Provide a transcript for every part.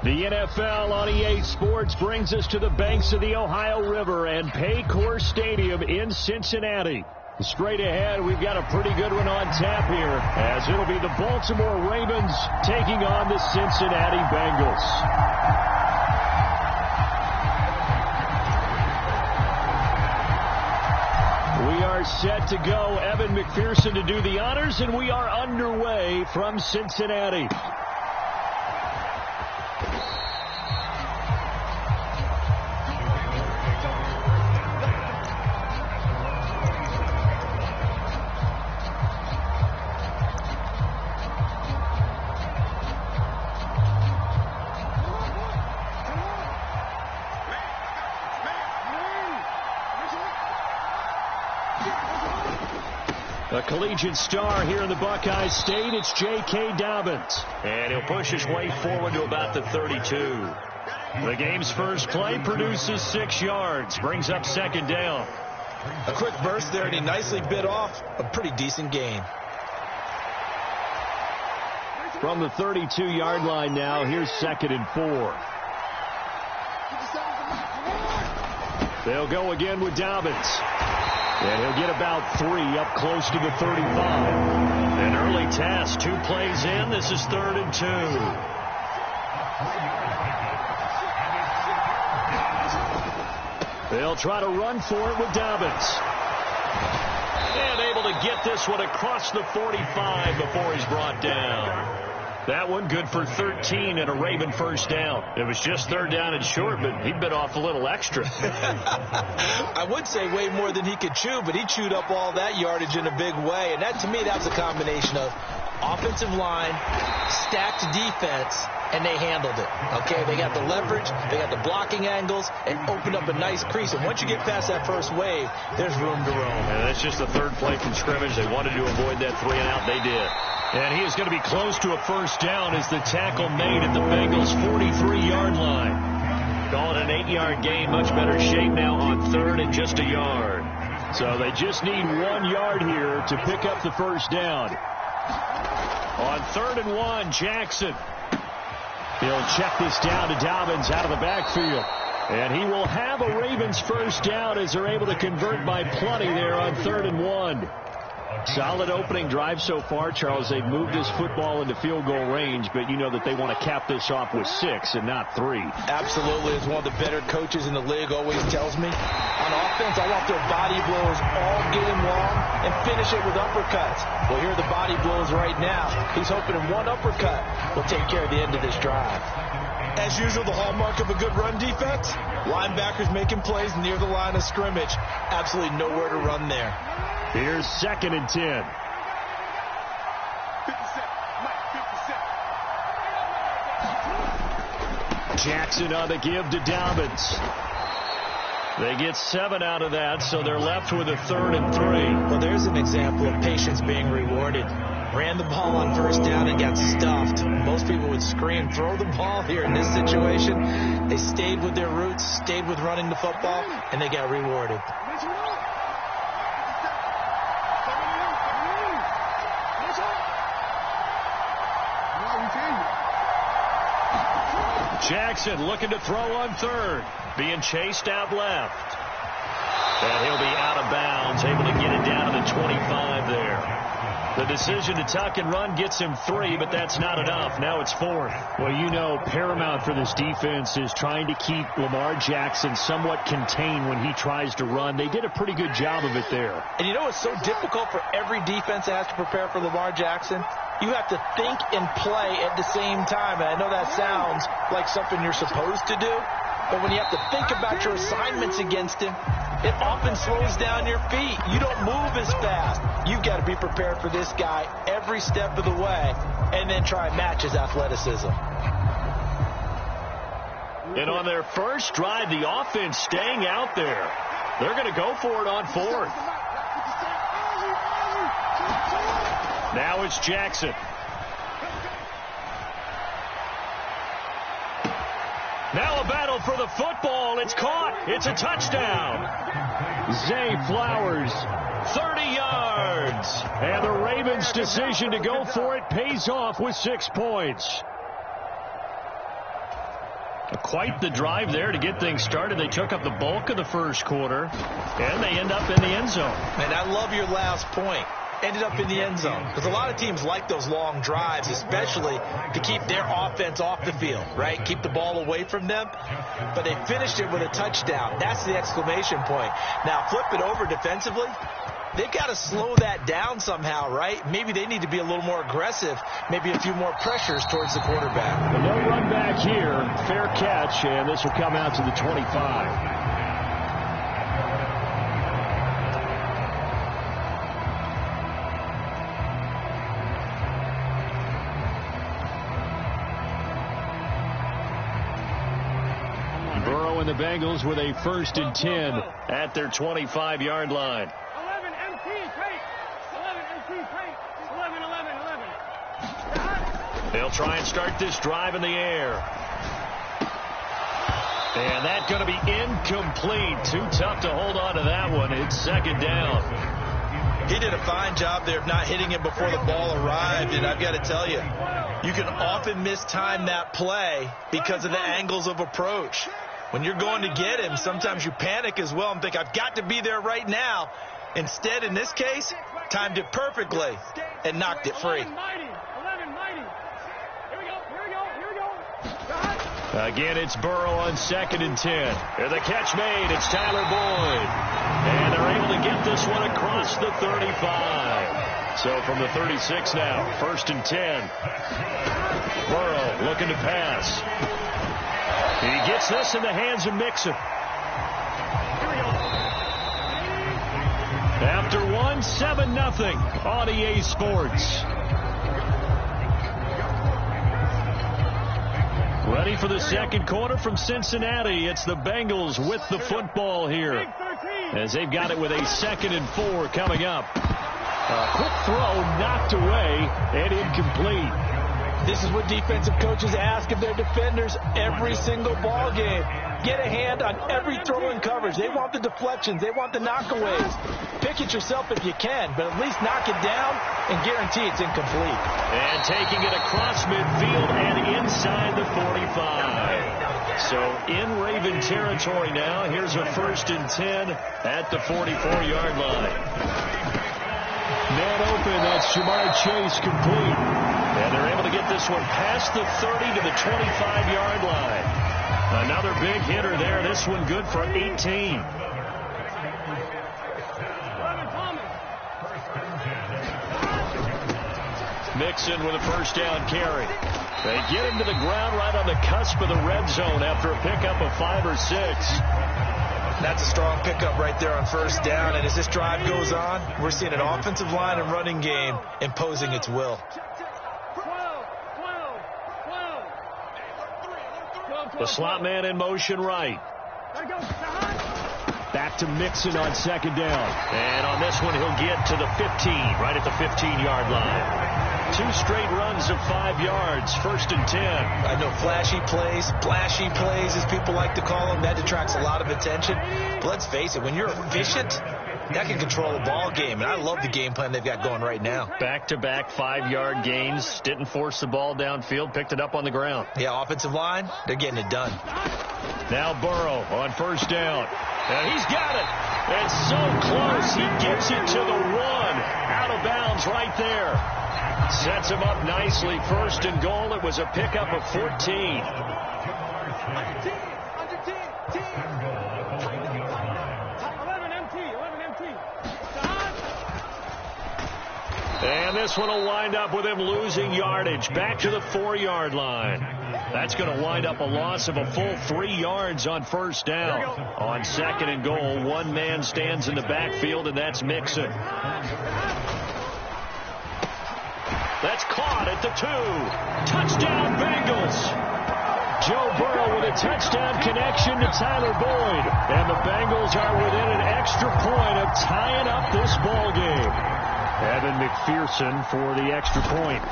The NFL on EA Sports brings us to the banks of the Ohio River and Paycor Stadium in Cincinnati. Straight ahead, we've got a pretty good one on tap here, as it'll be the Baltimore Ravens taking on the Cincinnati Bengals. We are set to go. Evan McPherson to do the honors, and we are underway from Cincinnati. A collegiate star here in the Buckeye State, it's J.K. Dobbins. And he'll push his way forward to about the 32. The game's first play produces 6 yards, brings up second down. A quick burst there, and he nicely bit off a pretty decent gain. From the 32-yard line now, here's 2nd and 4. They'll go again with Dobbins. And he'll get about 3 up close to the 35. An early task, 2 plays in. This is 3rd and 2. They'll try to run for it with Dobbins. And able to get this one across the 45 before he's brought down. That one good for 13 and a Raven first down. It was just 3rd down and short, but he bit off a little extra. I would say way more than he could chew, but he chewed up all that yardage in a big way. And that, to me, that was a combination of offensive line, stacked defense, and they handled it. Okay, they got the leverage, they got the blocking angles, and opened up a nice crease. And once you get past that first wave, there's room to roam. And that's just the 3rd play from scrimmage. They wanted to avoid that 3 and out. They did. And he is going to be close to a first down as the tackle made at the Bengals' 43-yard line. Call it an 8-yard gain. Much better shape now on 3rd and just a yard. So they just need 1 yard here to pick up the first down. On 3rd and 1, Jackson. He'll check this down to Dobbins out of the backfield. And he will have a Ravens first down as they're able to convert by plenty there on 3rd and 1. Solid opening drive so far, Charles. They've moved this football into field goal range, but you know that they want to cap this off with 6 and not 3. Absolutely. As one of the better coaches in the league always tells me, on offense, I want their body blows all game long and finish it with uppercuts. Well, here are the body blows right now. He's hoping in one uppercut will take care of the end of this drive. As usual, the hallmark of a good run defense, linebackers making plays near the line of scrimmage. Absolutely nowhere to run there. Here's 2nd and 10. Jackson on the give to Dobbins. They get 7 out of that, so they're left with a 3rd and 3. Well, there's an example of patience being rewarded. Ran the ball on first down and got stuffed. Most people would scream, throw the ball here in this situation. They stayed with their roots, stayed with running the football, and they got rewarded. Jackson looking to throw on 3rd. Being chased out left. And he'll be out of bounds, able to get it down to the 25 there. The decision to tuck and run gets him 3, but that's not enough. Now it's 4th. Well, you know, paramount for this defense is trying to keep Lamar Jackson somewhat contained when he tries to run. They did a pretty good job of it there. And you know it's so difficult for every defense that has to prepare for Lamar Jackson? You have to think and play at the same time. And I know that sounds like something you're supposed to do, but when you have to think about your assignments against him, it often slows down your feet. You don't move as fast. You've got to be prepared for this guy every step of the way and then try and match his athleticism. And on their first drive, the offense staying out there. They're going to go for it on 4th. Now it's Jackson. Now a battle for the football. It's caught. It's a touchdown. Zay Flowers, 30 yards. And the Ravens' decision to go for it pays off with 6 points. Quite the drive there to get things started. They took up the bulk of the first quarter, and they end up in the end zone. And I love your last point. Ended up in the end zone. Because a lot of teams like those long drives, especially to keep their offense off the field, right? Keep the ball away from them. But they finished it with a touchdown. That's the exclamation point. Now, flip it over defensively. They've got to slow that down somehow, right? Maybe they need to be a little more aggressive, maybe a few more pressures towards the quarterback. No run back here. Fair catch, and this will come out to the 25. Burrow and the Bengals with a 1st and 10 at their 25-yard line. 11 MT, take. 11 MT, take. 11, 11, 11. They'll try and start this drive in the air. And that's going to be incomplete. Too tough to hold on to that one. It's 2nd down. He did a fine job there of not hitting it before the ball arrived, and I've got to tell you, you can often mistime that play because of the angles of approach. When you're going to get him, sometimes you panic as well and think, I've got to be there right now. Instead, in this case, timed it perfectly and knocked it free. 11 mighty. Here we go. Again, it's Burrow on 2nd and 10. And the catch made. It's Tyler Boyd. And they're able to get this one across the 35. So from the 36 now, 1st and 10. Burrow looking to pass. He gets this in the hands of Mixon. After 7-0 on EA Sports. Ready for the second quarter from Cincinnati. It's the Bengals with the football here, as they've got it with a 2nd and 4 coming up. A quick throw knocked away and incomplete. This is what defensive coaches ask of their defenders every single ball game. Get a hand on every throw in coverage. They want the deflections. They want the knockaways. Pick it yourself if you can, but at least knock it down and guarantee it's incomplete. And taking it across midfield and inside the 45. So in Raven territory now. Here's a 1st and 10 at the 44-yard line. Man open. That's Jamar Chase complete. And they're able to get this one past the 30 to the 25-yard line. Another big hitter there. This one good for 18. Mixon with a 1st down carry. They get him to the ground right on the cusp of the red zone after a pickup of 5 or 6. That's a strong pickup right there on 1st down. And as this drive goes on, we're seeing an offensive line and running game imposing its will. The slot man in motion right. Back to Mixon on 2nd down. And on this one, he'll get to the 15, right at the 15-yard line. 2 straight runs of 5 yards, 1st and 10. I know flashy plays, splashy plays, as people like to call them, that attracts a lot of attention. But let's face it, when you're efficient, that can control a ball game. And I love the game plan they've got going right now. Back-to-back 5-yard gains. Didn't force the ball downfield. Picked it up on the ground. Yeah, offensive line, they're getting it done. Now Burrow on 1st down. And he's got it. It's so close. He gets it to the 1. Out of bounds right there. Sets him up nicely. 1st and goal. It was a pickup of 14. And this one will wind up with him losing yardage back to the 4-yard line. That's going to wind up a loss of a full 3 yards on 1st down. On 2nd and goal, one man stands in the backfield, and that's Mixon. That's caught at the 2. Touchdown, Bengals. Joe Burrow with a touchdown connection to Tyler Boyd. And the Bengals are within an extra point of tying up this ball game. Evan McPherson for the extra point.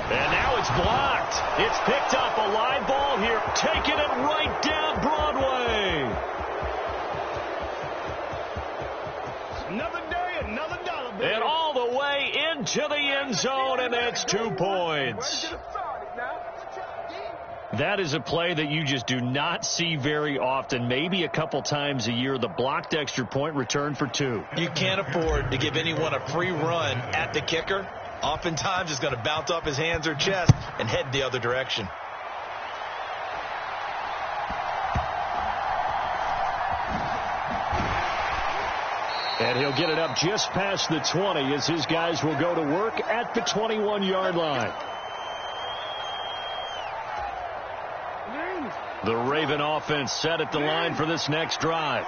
And now it's blocked. It's picked up. A live ball here. Taking it right down Broadway. Another day, another dollar, baby. And all the way into the end zone, and that's 2 points. That is a play that you just do not see very often, maybe a couple times a year. The blocked extra point return for 2. You can't afford to give anyone a free run at the kicker. Oftentimes, it's going to bounce off his hands or chest and head the other direction. And he'll get it up just past the 20 as his guys will go to work at the 21-yard line. The Raven offense set at the line for this next drive.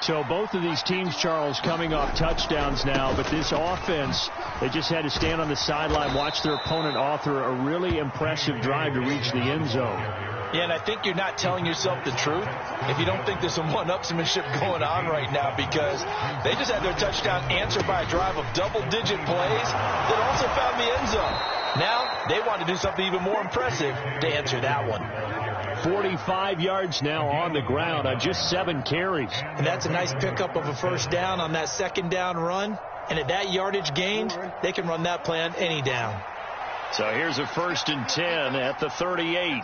So both of these teams, Charles, coming off touchdowns now, but this offense, they just had to stand on the sideline, watch their opponent author a really impressive drive to reach the end zone. Yeah, and I think you're not telling yourself the truth if you don't think there's some one-upsmanship going on right now, because they just had their touchdown answered by a drive of double-digit plays that also found the end zone. Now they want to do something even more impressive to answer that one. 45 yards now on the ground on just 7 carries. And that's a nice pickup of a first down on that second down run. And at that yardage gained, they can run that play on any down. So here's a 1st and 10 at the 38.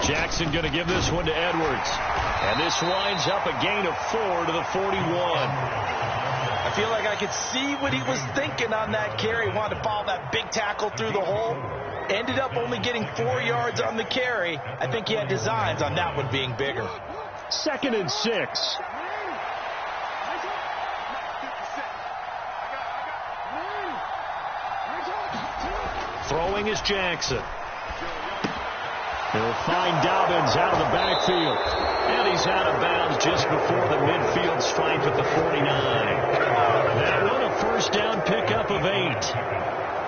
Jackson going to give this one to Edwards. And this winds up a gain of 4 to the 41. I feel like I could see what he was thinking on that carry. He wanted to follow that big tackle through the hole. Ended up only getting 4 yards on the carry. I think he had designs on that one being bigger. 2nd and 6. Throwing is Jackson. He'll find Dobbins out of the backfield. And he's out of bounds just before the midfield stripe at the 49. That one a first down pickup of 8.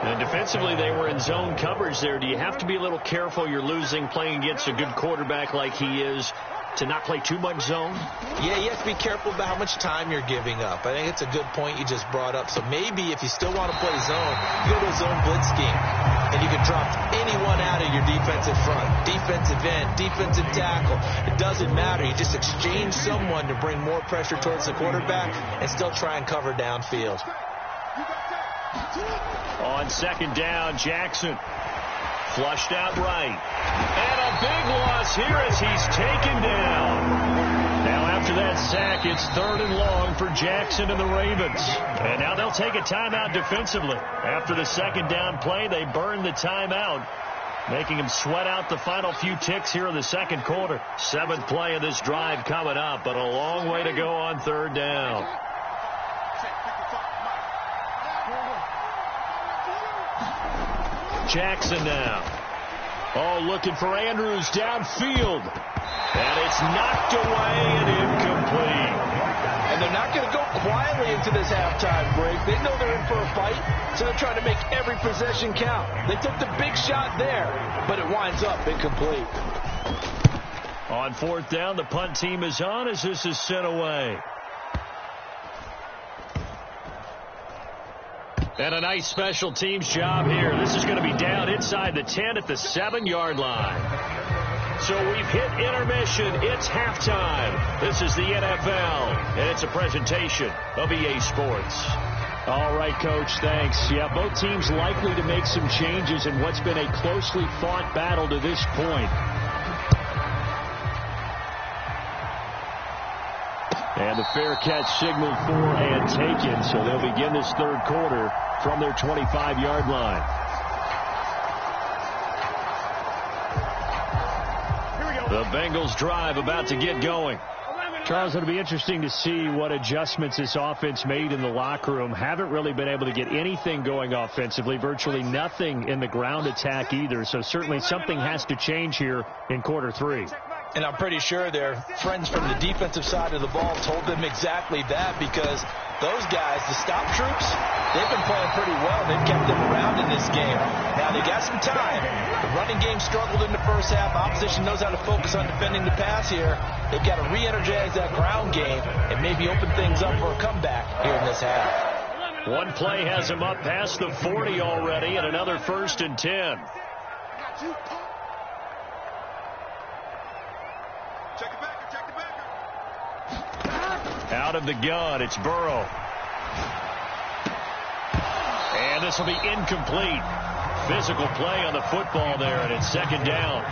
And defensively, they were in zone coverage there. Do you have to be a little careful? You're losing, playing against a good quarterback like he is, to not play too much zone? Yeah, you have to be careful about how much time you're giving up. I think it's a good point you just brought up. So maybe if you still want to play zone, you go to a zone blitz scheme. And you can drop anyone out of your defensive front, defensive end, defensive tackle. It doesn't matter. You just exchange someone to bring more pressure towards the quarterback and still try and cover downfield. On 2nd down, Jackson flushed out right. And a big loss here as he's taken down. Now after that sack, it's 3rd and long for Jackson and the Ravens. And now they'll take a timeout defensively. After the 2nd down play, they burn the timeout, making them sweat out the final few ticks here in the 2nd quarter. 7th play of this drive coming up, but a long way to go on 3rd down. Jackson now. Oh, looking for Andrews downfield. And it's knocked away and incomplete. And they're not going to go quietly into this halftime break. They know they're in for a fight, so they're trying to make every possession count. They took the big shot there, but it winds up incomplete. On 4th down, the punt team is on as this is sent away. And a nice special teams job here. This is going to be down inside the 10 at the 7-yard line. So we've hit intermission. It's halftime. This is the NFL, and it's a presentation of EA Sports. All right, Coach, thanks. Yeah, both teams likely to make some changes in what's been a closely fought battle to this point. And the fair catch signaled for and taken, so they'll begin this 3rd quarter from their 25-yard line. The Bengals drive about to get going. Charles, it'll be interesting to see what adjustments this offense made in the locker room. Haven't really been able to get anything going offensively, virtually nothing in the ground attack either. So certainly something has to change here in quarter 3. And I'm pretty sure their friends from the defensive side of the ball told them exactly that, because those guys, the stop troops, they've been playing pretty well. They've kept them around in this game. Now, they got some time. The running game struggled in the first half. Opposition knows how to focus on defending the pass here. They've got to re-energize that ground game and maybe open things up for a comeback here in this half. One play has them up past the 40 already, and another 1st and 10. Out of the gun, it's Burrow. And this will be incomplete. Physical play on the football there, and it's second down.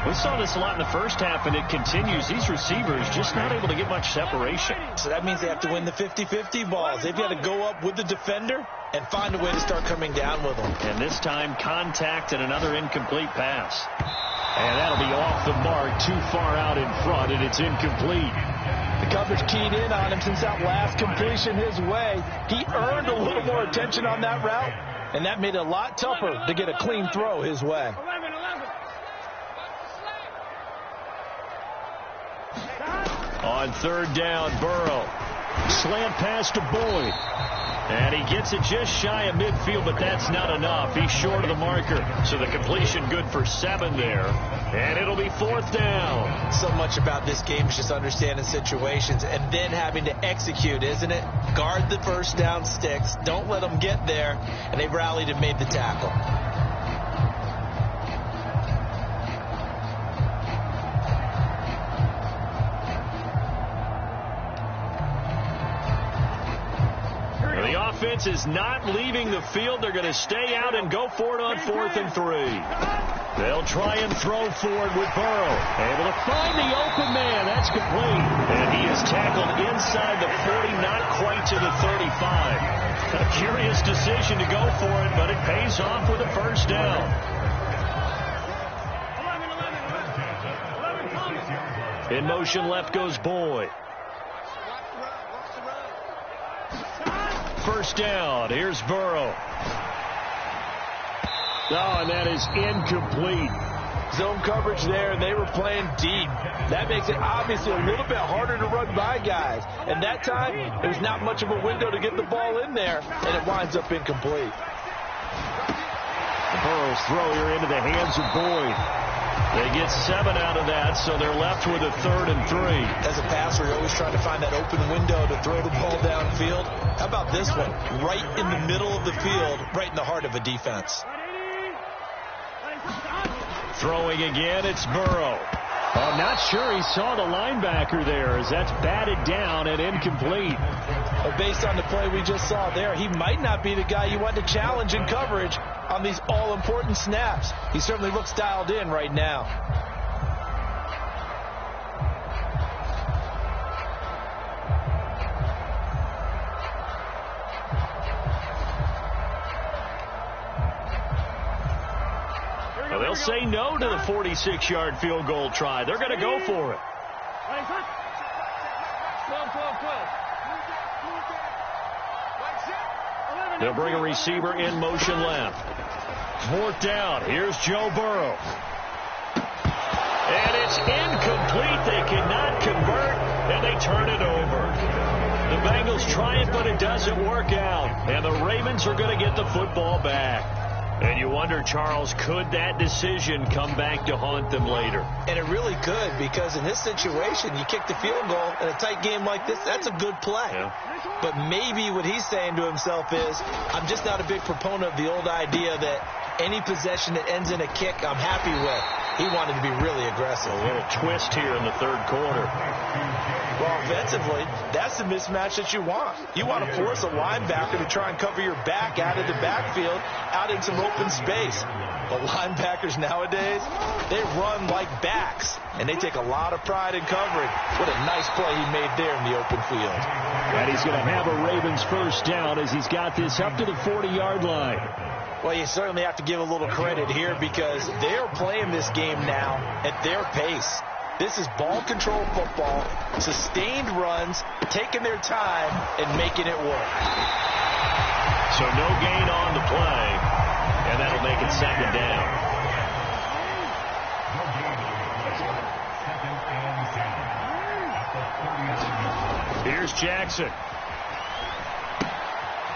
We saw this a lot in the first half, and it continues. These receivers just not able to get much separation. So that means they have to win the 50-50 balls. They've got to go up with the defender and find a way to start coming down with them. And this time, contact and another incomplete pass. And that'll be off the mark, too far out in front, and it's incomplete. The coverage keyed in on him since that last completion his way. He earned a little more attention on that route, and that made it a lot tougher to get a clean throw his way. 11. On third down, Burrow. Slant pass to Boyd. And he gets it just shy of midfield, but that's not enough. He's short of the marker. So the completion good for 7 there. And it'll be fourth down. So much about this game is just understanding situations and then having to execute, isn't it? Guard the first down sticks. Don't let them get there. And they rallied and made the tackle. Offense is not leaving the field. They're going to stay out and go for it on 4th and 3. They'll try and throw for it with Burrow. Able to find the open man. That's complete. And he is tackled inside the 40, not quite to the 35. A curious decision to go for it, but it pays off with a first down. 11. In motion left goes Boyd. First down. Here's Burrow. Oh, and that is incomplete. Zone coverage there, and they were playing deep. That makes it obviously a little bit harder to run by guys. And that time, there's not much of a window to get the ball in there, and it winds up incomplete. Burrow's throw here into the hands of Boyd. They get 7 out of that, so they're left with a 3rd and 3. As a passer, you're always trying to find that open window to throw the ball downfield. How about this one? Right in the middle of the field, right in the heart of a defense. Throwing again, it's Burrow. I'm not sure he saw the linebacker there, as that's batted down and incomplete. But based on the play we just saw there, he might not be the guy you want to challenge in coverage on these all-important snaps. He certainly looks dialed in right now. Well, they'll say no to the 46-yard field goal try. They're going to go for it. 12. They'll bring a receiver in motion left. 4th down. Here's Joe Burrow. And it's incomplete. They cannot convert, and they turn it over. The Bengals try it, but it doesn't work out. And the Ravens are going to get the football back. And you wonder, Charles, could that decision come back to haunt them later? And it really could, because in this situation, you kick the field goal in a tight game like this, that's a good play. Yeah. But maybe what he's saying to himself is, I'm just not a big proponent of the old idea that any possession that ends in a kick, I'm happy with. He wanted to be really aggressive. A little twist here in the 3rd quarter. Well, offensively, that's the mismatch that you want. You want to force a linebacker to try and cover your back out of the backfield, out in some open space. But linebackers nowadays, they run like backs, and they take a lot of pride in covering. What a nice play he made there in the open field. And he's going to have a Ravens first down as he's got this up to the 40-yard line. Well, you certainly have to give a little credit here because they're playing this game now at their pace. This is ball control football, sustained runs, taking their time, and making it work. So no gain on the play, and that'll make it second down. Here's Jackson.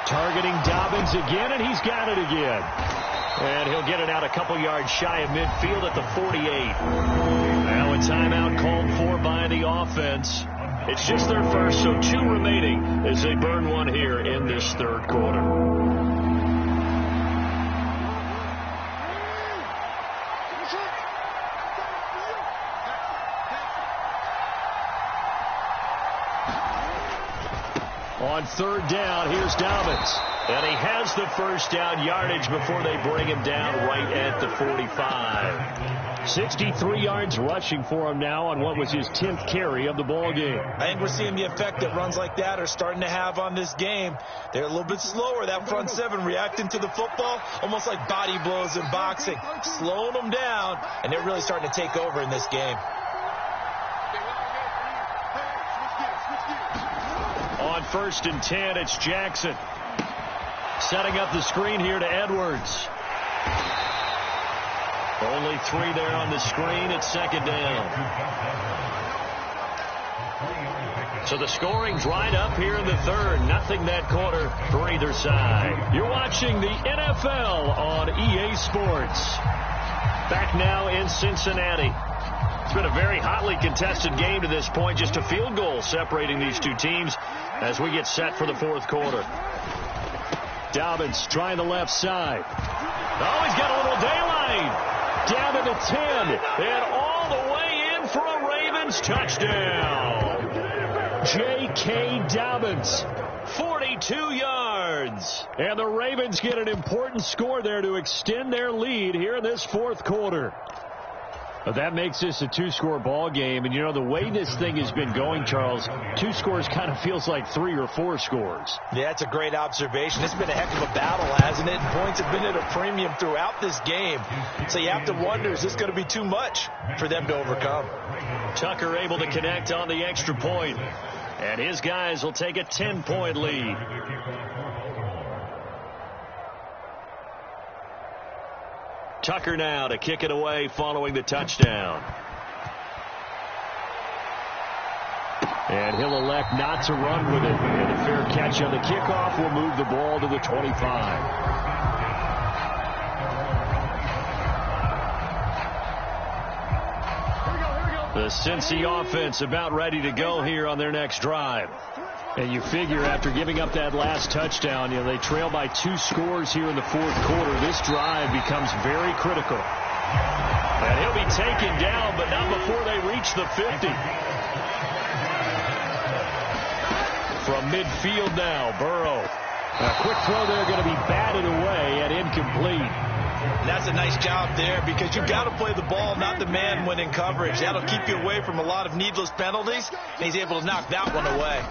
Targeting Dobbins again, and he's got it again. And he'll get it out a couple yards shy of midfield at the 48. Now a timeout called for by the offense. It's just their first, so 2 remaining as they burn one here in this 3rd quarter. On 3rd down, here's Dobbins. And he has the first down yardage before they bring him down right at the 45. 63 yards rushing for him now on what was his 10th carry of the ball game. I think we're seeing the effect that runs like that are starting to have on this game. They're a little bit slower, that front seven, reacting to the football, almost like body blows in boxing, slowing them down, and they're really starting to take over in this game. On 1st and 10, it's Jackson. Setting up the screen here to Edwards. Only 3 there on the screen at 2nd down. So the scoring's right up here in the 3rd. Nothing that quarter for either side. You're watching the NFL on EA Sports. Back now in Cincinnati. It's been a very hotly contested game to this point. Just a field goal separating these two teams as we get set for the 4th quarter. Dobbins trying the left side. Oh, he's got a little daylight. Down to the 10. And all the way in for a Ravens touchdown. J.K. Dobbins. 42 yards. And the Ravens get an important score there to extend their lead here in this 4th quarter. But that makes this a 2-score ball game. And, you know, the way this thing has been going, Charles, 2 scores kind of feels like 3 or 4 scores. Yeah, that's a great observation. It's been a heck of a battle, hasn't it? And points have been at a premium throughout this game. So you have to wonder, is this going to be too much for them to overcome? Tucker able to connect on the extra point. And his guys will take a 10-point lead. Tucker now to kick it away following the touchdown. And he'll elect not to run with it. And a fair catch on the kickoff will move the ball to the 25. The Cincy offense about ready to go here on their next drive. And you figure after giving up that last touchdown, you know, they trail by 2 scores here in the 4th quarter. This drive becomes very critical. And he'll be taken down, but not before they reach the 50. From midfield now, Burrow. A quick throw there going to be batted away and incomplete. That's a nice job there because you've got to play the ball, not the man when in coverage. That'll keep you away from a lot of needless penalties, and he's able to knock that one away.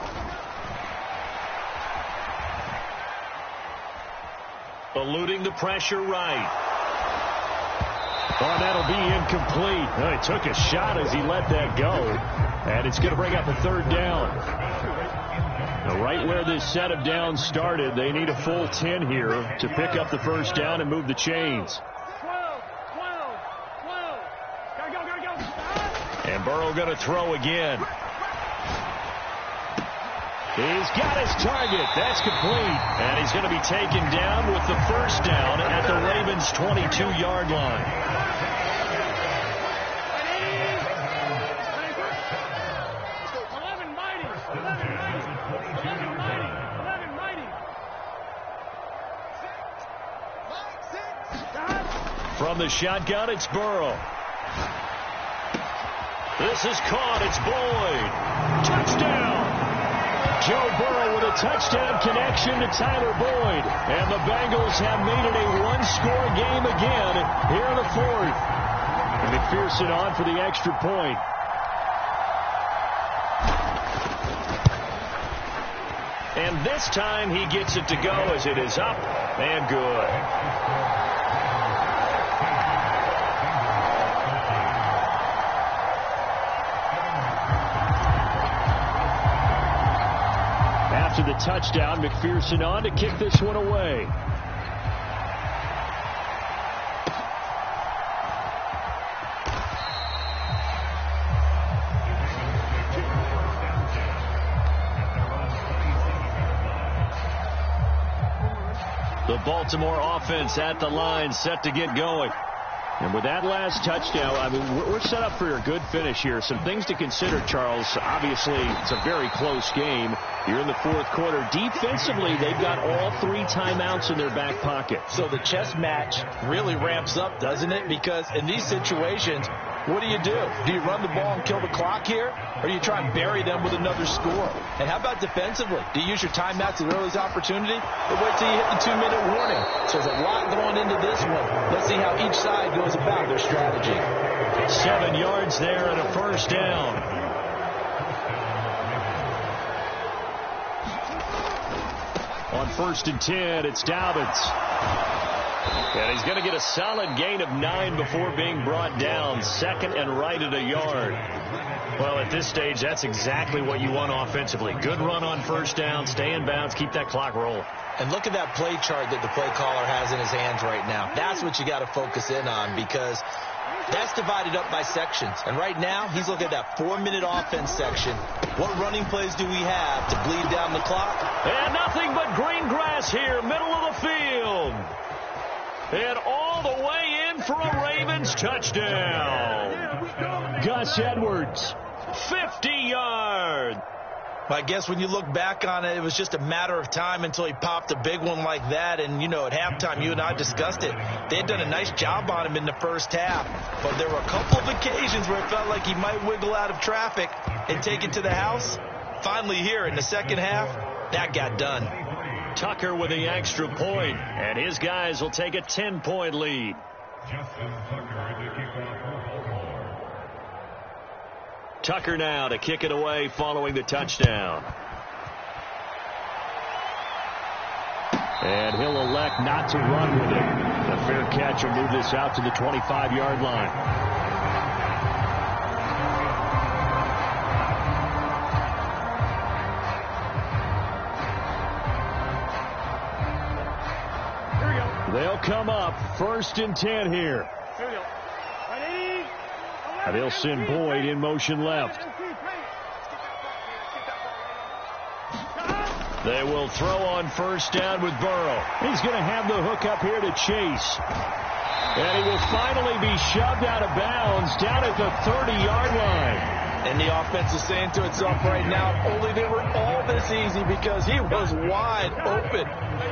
Eluding the pressure right. Oh, that'll be incomplete. Oh, he took a shot as he let that go. And it's going to bring up a 3rd down. Now, right where this set of downs started, they need a full 10 here to pick up the 1st down and move the chains. 12. Gotta go. And Burrow going to throw again. He's got his target. That's complete. And he's going to be taken down with the 1st down at the Ravens' 22-yard line. 11 mighty. From the shotgun, it's Burrow. This is caught. It's Boyd. Touchdown. Joe Burrow with a touchdown connection to Tyler Boyd. And the Bengals have made it a 1-score game again here in the 4th. And McPherson on for the extra point. And this time he gets it to go as it is up and good. After the touchdown, McPherson on to kick this one away. The Baltimore offense at the line, set to get going. And with that last touchdown, I mean, we're set up for a good finish here. Some things to consider, Charles. Obviously, it's a very close game. You're in the 4th quarter. Defensively, they've got all 3 timeouts in their back pocket. So the chess match really ramps up, doesn't it? Because in these situations, What do? Do you run the ball and kill the clock here, or do you try and bury them with another score? And how about defensively? Do you use your timeouts at earliest opportunity, or wait till you hit the 2-minute warning? So there's a lot going into this one. Let's see how each side goes about their strategy. 7 yards there and a first down. On 1st and 10, it's Dobbins. And he's going to get a solid gain of 9 before being brought down. 2nd and right at a yard. Well, at this stage, that's exactly what you want offensively. Good run on 1st down, stay in bounds, keep that clock rolling. And look at that play chart that the play caller has in his hands right now. That's what you got to focus in on, because that's divided up by sections. And right now, he's looking at that 4-minute offense section. What running plays do we have to bleed down the clock? And nothing but green grass here, middle of the field. And all the way in for a Ravens touchdown. Gus Edwards, 50 yards. I guess when you look back on it, it was just a matter of time until he popped a big one like that. And, you know, at halftime, you and I discussed it. They had done a nice job on him in the first half. But there were a couple of occasions where it felt like he might wiggle out of traffic and take it to the house. Finally here in the second half, that got done. Tucker with the extra point, and his guys will take a 10-point lead. Tucker now to kick it away following the touchdown. And he'll elect not to run with it. The fair catch will move this out to the 25-yard line. They'll come up 1st and 10 here. And they'll send Boyd in motion left. They will throw on 1st down with Burrow. He's going to have the hook up here to Chase. And he will finally be shoved out of bounds down at the 30-yard line. And the offense is saying to itself right now, only they were all this easy because he was wide open.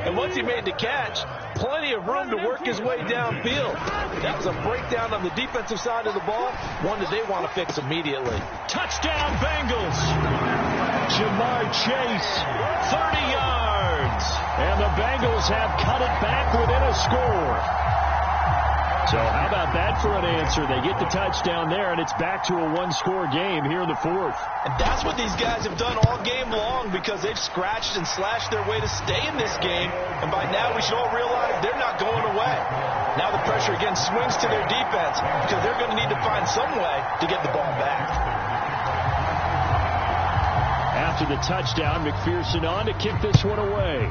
And once he made the catch, plenty of room to work his way downfield. That was a breakdown on the defensive side of the ball, one that they want to fix immediately. Touchdown, Bengals. Jamar Chase, 30 yards. And the Bengals have cut it back within a score. So how about that for an answer? They get the touchdown there, and it's back to a one-score game here in the 4th. And that's what these guys have done all game long, because they've scratched and slashed their way to stay in this game. And by now we should all realize they're not going away. Now the pressure again swings to their defense, because they're going to need to find some way to get the ball back. After the touchdown, McPherson on to kick this one away.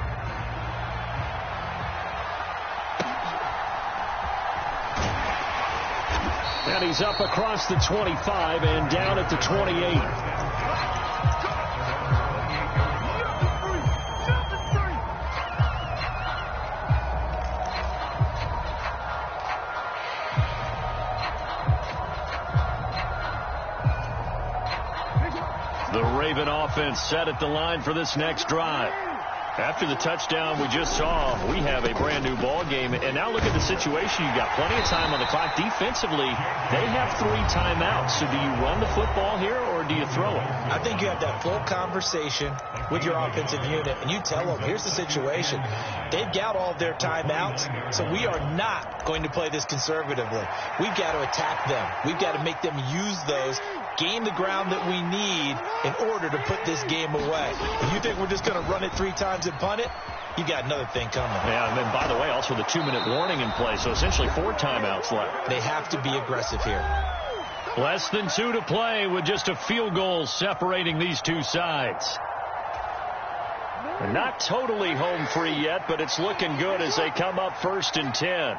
And he's up across the 25 and down at the 28. The Raven offense set at the line for this next drive. After the touchdown we just saw, we have a brand new ball game. And now look at the situation. You've got plenty of time on the clock. Defensively, they have 3 timeouts. So do you run the football here or do you throw it? I think you have that full conversation with your offensive unit, and you tell them, here's the situation. They've got all of their timeouts, so we are not going to play this conservatively. We've got to attack them. We've got to make them use those, gain the ground that we need in order to put this game away. If you think we're just going to run it 3 times and punt it, you got another thing coming. Yeah, and then, by the way, also the 2-minute warning in play, so essentially 4 timeouts left. They have to be aggressive here. Less than 2 to play with just a field goal separating these two sides. They're not totally home free yet, but it's looking good as they come up 1st and 10.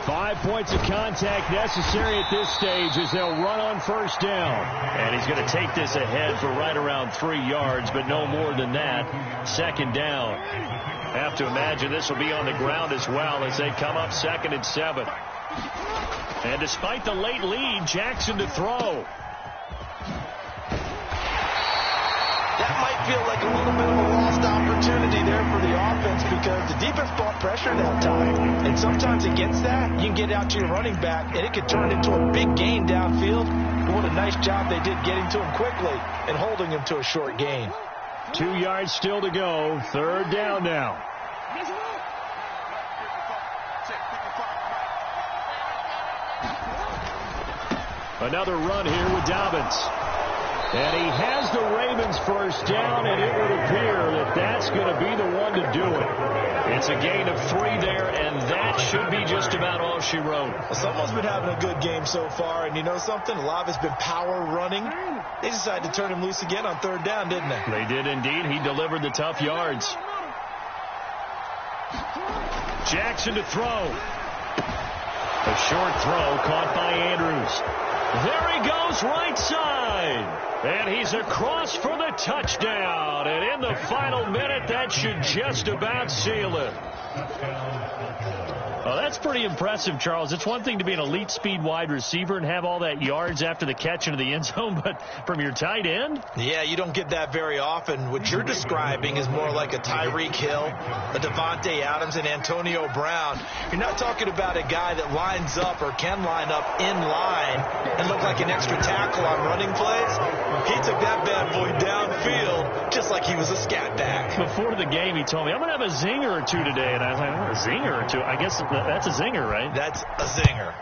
5 points of contact necessary at this stage as they'll run on 1st down. And he's going to take this ahead for right around 3 yards, but no more than that. 2nd down. Have to imagine this will be on the ground as well as they come up 2nd and 7. And despite the late lead, Jackson to throw. That might might feel like a little bit of a lost opportunity there for the offense because the defense brought pressure that time. And sometimes against that, you can get out to your running back, and it could turn into a big gain downfield. But what a nice job they did getting to him quickly and holding him to a short gain. 2 yards still to go. Third down now. Another run here with Dobbins. And he has the Ravens first down, and it would appear that that's going to be the one to do it. It's a gain of 3 there, and that should be just about all she wrote. Well, someone's been having a good game so far, and you know something? A lot of it's been power running. They decided to turn him loose again on third down, didn't they? They did indeed. He delivered the tough yards. Jackson to throw. A short throw caught by Andrews. There he goes, right side. And he's across for the touchdown. And in the final minute, that should just about seal it. Well, that's pretty impressive, Charles. It's one thing to be an elite speed wide receiver and have all that yards after the catch into the end zone, but from your tight end? Yeah, you don't get that very often. What you're describing is more like a Tyreek Hill, a Devontae Adams, and Antonio Brown. You're not talking about a guy that lines up or can line up in line and look like an extra tackle on running plays. He took that bad boy downfield just like he was a scat back. Before the game, he told me, I'm going to have a zinger or two today. And I was like, oh, a zinger or two? I guess that's a zinger, right? That's a zinger.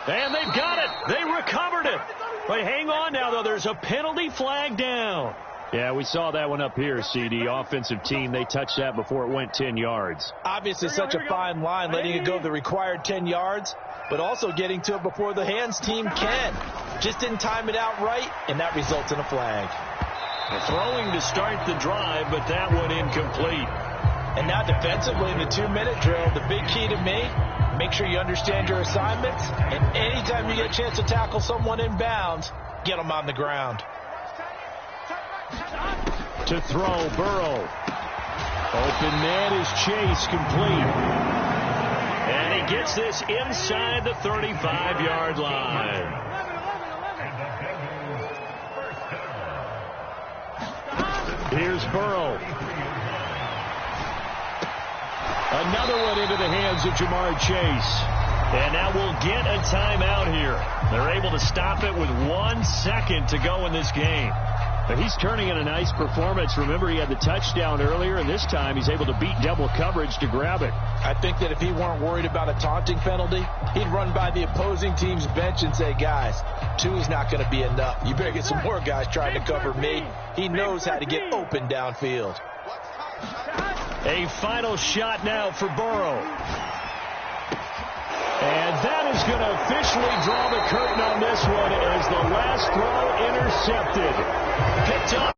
And they've got it. They recovered it. But hang on now, though. There's a penalty flag down. Yeah, we saw that one up here, CD. Offensive team, they touched that before it went 10 yards. Obviously such a fine line, letting it go the required 10 yards, but also getting to it before the hands team can. Just didn't time it out right, and that results in a flag. Throwing to start the drive, but that one incomplete. And now defensively in the 2-minute drill, the big key to me, make sure you understand your assignments, and anytime you get a chance to tackle someone in bounds, get them on the ground. To throw, Burrow. Open man is Chase, complete. And he gets this inside the 35-yard line. Here's Burrow. Another one into the hands of Jamar Chase. And now we'll get a timeout here. They're able to stop it with 1 second to go in this game. But he's turning in a nice performance. Remember, he had the touchdown earlier, and this time he's able to beat double coverage to grab it. I think that if he weren't worried about a taunting penalty, he'd run by the opposing team's bench and say, guys, 2 is not going to be enough. You better get some more guys trying to cover me. He knows how to get open downfield. A final shot now for Burrow. And that is going to officially draw the curtain on this one as the last throw intercepted. Picked up